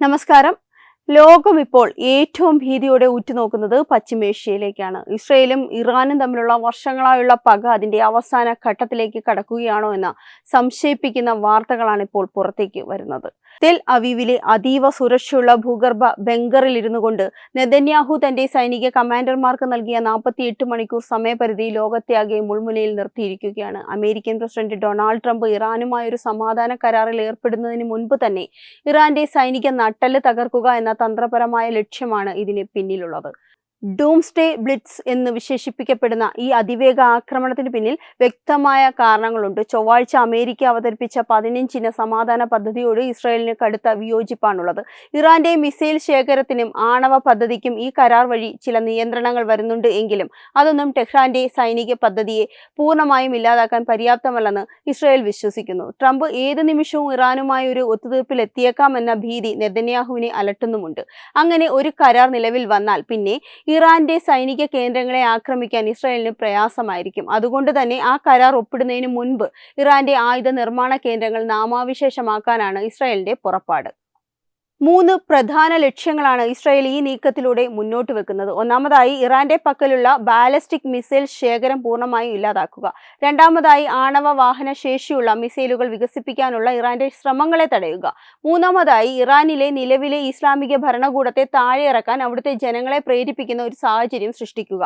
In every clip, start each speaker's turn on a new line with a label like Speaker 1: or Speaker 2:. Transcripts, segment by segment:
Speaker 1: നമസ്കാരം. ലോകം ഇപ്പോൾ ഏറ്റവും ഭീതിയോടെ ഉറ്റുനോക്കുന്നത് പശ്ചിമേഷ്യയിലേക്കാണ്. ഇസ്രയേലും ഇറാനും തമ്മിലുള്ള വർഷങ്ങളായുള്ള പക അതിന്റെ അവസാന ഘട്ടത്തിലേക്ക് കടക്കുകയാണോ എന്ന സംശയിപ്പിക്കുന്ന വാർത്തകളാണ് ഇപ്പോൾ പുറത്തേക്ക് വരുന്നത്. തെൽ അവീവിലെ അതീവ സുരക്ഷയുള്ള ഭൂഗർഭ ബങ്കറിൽ ഇരുന്നു കൊണ്ട് നെതന്യാഹു തന്റെ സൈനിക കമാൻഡർമാർക്ക് നൽകിയ 48 മണിക്കൂർ സമയപരിധി ലോകത്തെയാകെ മുൾമുനയിൽ നിർത്തിയിരിക്കുകയാണ്. അമേരിക്കൻ പ്രസിഡന്റ് ഡൊണാൾഡ് ട്രംപ് ഇറാനുമായൊരു സമാധാന കരാറിൽ ഏർപ്പെടുന്നതിന് മുൻപ് തന്നെ ഇറാന്റെ സൈനിക നട്ടെല്ല് തകർക്കുക എന്ന തന്ത്രപരമായ ലക്ഷ്യമാണ് ഇതിന് പിന്നിലുള്ളത്. ഡൂംസ്ഡേ ബ്ലിറ്റ്സ് എന്ന് വിശേഷിപ്പിക്കപ്പെടുന്ന ഈ അതിവേഗ ആക്രമണത്തിന് പിന്നിൽ വ്യക്തമായ കാരണങ്ങളുണ്ട്. ചൊവ്വാഴ്ച അമേരിക്ക അവതരിപ്പിച്ച 15 സമാധാന പദ്ധതിയോട് ഇസ്രായേലിന് കടുത്ത വിയോജിപ്പാണുള്ളത്. ഇറാന്റെ മിസൈൽ ശേഖരത്തിനും ആണവ പദ്ധതിക്കും ഈ കരാർ വഴി ചില നിയന്ത്രണങ്ങൾ വരുന്നുണ്ട് എങ്കിലും അതൊന്നും ടെഹ്റാന്റെ സൈനിക പദ്ധതിയെ പൂർണ്ണമായും ഇല്ലാതാക്കാൻ പര്യാപ്തമല്ലെന്ന് ഇസ്രായേൽ വിശ്വസിക്കുന്നു. ട്രംപ് ഏത് നിമിഷവും ഇറാനുമായി ഒരു ഒത്തുതീർപ്പിൽ എത്തിയേക്കാമെന്ന ഭീതി നെതന്യാഹുവിനെ അലട്ടുന്നുമുണ്ട്. അങ്ങനെ ഒരു കരാർ നിലവിൽ വന്നാൽ പിന്നെ ഇറാന്റെ സൈനിക കേന്ദ്രങ്ങളെ ആക്രമിക്കാൻ ഇസ്രായേലിന് പ്രയാസമായിരിക്കും. അതുകൊണ്ട് തന്നെ ആ കരാർ ഒപ്പിടുന്നതിന് മുൻപ് ഇറാന്റെ ആയുധ നിർമ്മാണ കേന്ദ്രങ്ങൾ നാമാവിശേഷമാക്കാനാണ് ഇസ്രായേലിന്റെ പുറപ്പാട്. 3 പ്രധാന ലക്ഷ്യങ്ങളാണ് ഇസ്രായേൽ ഈ നീക്കത്തിലൂടെ മുന്നോട്ട് വെക്കുന്നത്. ഒന്നാമതായി, ഇറാന്റെ പക്കലുള്ള ബാലിസ്റ്റിക് മിസൈൽ ശേഖരം പൂർണ്ണമായും ഇല്ലാതാക്കുക. രണ്ടാമതായി, ആണവ വാഹന ശേഷിയുള്ള മിസൈലുകൾ വികസിപ്പിക്കാനുള്ള ഇറാന്റെ ശ്രമങ്ങളെ തടയുക. മൂന്നാമതായി, ഇറാനിലെ നിലവിലെ ഇസ്ലാമിക ഭരണകൂടത്തെ താഴെയിറക്കാൻ അവിടുത്തെ ജനങ്ങളെ പ്രേരിപ്പിക്കുന്ന ഒരു സാഹചര്യം സൃഷ്ടിക്കുക.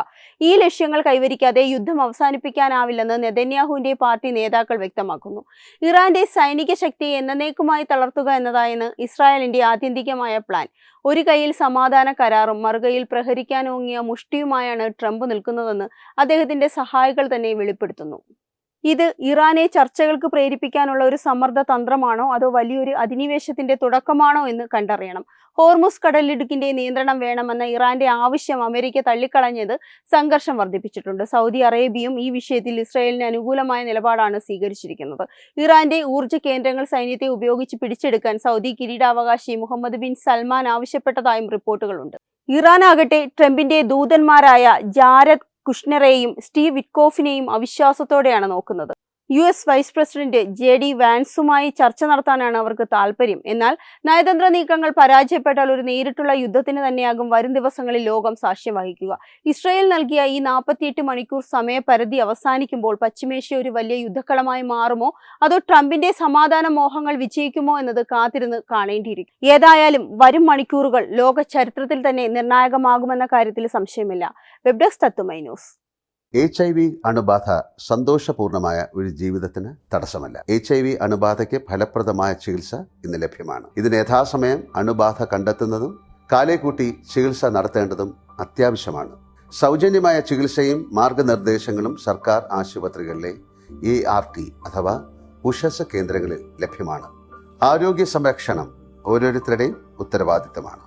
Speaker 1: ഈ ലക്ഷ്യങ്ങൾ കൈവരിക്കാതെ യുദ്ധം അവസാനിപ്പിക്കാനാവില്ലെന്ന് നെതന്യാഹുവിന്റെ പാർട്ടി നേതാക്കൾ വ്യക്തമാക്കുന്നു. ഇറാന്റെ സൈനിക ശക്തിയെ എന്നേക്കുമായി തളർത്തുക എന്നതായിരുന്നു ഇസ്രായേലിന്റെ ആത്യന്തികമായ പ്ലാൻ. ഒരു കൈയിൽ സമാധാന കരാറും മറുകൈയിൽ പ്രഹരിക്കാനോങ്ങിയ മുഷ്ടിയുമായാണ് ട്രംപ് നിൽക്കുന്നതെന്ന് അദ്ദേഹത്തിന്റെ സഹായികൾ തന്നെ വെളിപ്പെടുത്തുന്നു. ഇത് ഇറാനെ ചർച്ചകൾക്ക് പ്രേരിപ്പിക്കാനുള്ള ഒരു സമ്മർദ്ദ തന്ത്രമാണോ അതോ വലിയൊരു അധിനിവേശത്തിന്റെ തുടക്കമാണോ എന്ന് കണ്ടറിയണം. ഹോർമുസ് കടലിടുക്കിന്റെ നിയന്ത്രണം വേണമെന്ന ഇറാന്റെ ആവശ്യം അമേരിക്ക തള്ളിക്കളഞ്ഞത് സംഘർഷം വർദ്ധിപ്പിച്ചിട്ടുണ്ട്. സൗദി അറേബ്യയും ഈ വിഷയത്തിൽ ഇസ്രായേലിന് അനുകൂലമായ നിലപാടാണ് സ്വീകരിച്ചിരിക്കുന്നത്. ഇറാന്റെ ഊർജ്ജ കേന്ദ്രങ്ങൾ സൈന്യത്തെ ഉപയോഗിച്ച് പിടിച്ചെടുക്കാൻ സൗദി കിരീടാവകാശി മുഹമ്മദ് ബിൻ സൽമാൻ ആവശ്യപ്പെട്ടതായും റിപ്പോർട്ടുകളുണ്ട്. ഇറാനാകട്ടെ ട്രംപിന്റെ ദൂതന്മാരായ ജാരദ് കുഷ്നെറെയും സ്റ്റീവ് വിറ്റ്കോഫിനെയും അവിശ്വാസത്തോടെയാണ് നോക്കുന്നത്. US വൈസ് പ്രസിഡന്റ് JD വാൻസുമായി ചർച്ച നടത്താനാണ് അവർക്ക് താല്പര്യം. എന്നാൽ നയതന്ത്ര നീക്കങ്ങൾ പരാജയപ്പെട്ടാൽ ഒരു നേരിട്ടുള്ള യുദ്ധത്തിന് തന്നെയാകും വരും ദിവസങ്ങളിൽ ലോകം സാക്ഷ്യം വഹിക്കുക. ഇസ്രായേൽ നൽകിയ ഈ 48 മണിക്കൂർ സമയപരിധി അവസാനിക്കുമ്പോൾ പശ്ചിമേഷ്യ ഒരു വലിയ യുദ്ധക്കളമായി മാറുമോ അതോ ട്രംപിന്റെ സമാധാന മോഹങ്ങൾ വിജയിക്കുമോ എന്നത് കാത്തിരുന്ന് കാണേണ്ടിയിരിക്കും. ഏതായാലും വരും മണിക്കൂറുകൾ ലോക ചരിത്രത്തിൽ തന്നെ നിർണായകമാകുമെന്ന കാര്യത്തിൽ സംശയമില്ല. വെബ് ഡെസ്ക് തത്തുമൈ ന്യൂസ്.
Speaker 2: HIV അണുബാധ സന്തോഷപൂർണമായ ഒരു ജീവിതത്തിന് തടസ്സമല്ല. HIV അണുബാധയ്ക്ക് ഫലപ്രദമായ ചികിത്സ ഇന്ന് ലഭ്യമാണ്. ഇതിന് യഥാസമയം അണുബാധ കണ്ടെത്തുന്നതും കാലേക്കൂട്ടി ചികിത്സ നടത്തേണ്ടതും അത്യാവശ്യമാണ്. സൗജന്യമായ ചികിത്സയും മാർഗനിർദ്ദേശങ്ങളും സർക്കാർ ആശുപത്രികളിലെ ART അഥവാ ഉഷസ് കേന്ദ്രങ്ങളിൽ ലഭ്യമാണ്. ആരോഗ്യ സംരക്ഷണം ഓരോരുത്തരുടെയും ഉത്തരവാദിത്തമാണ്.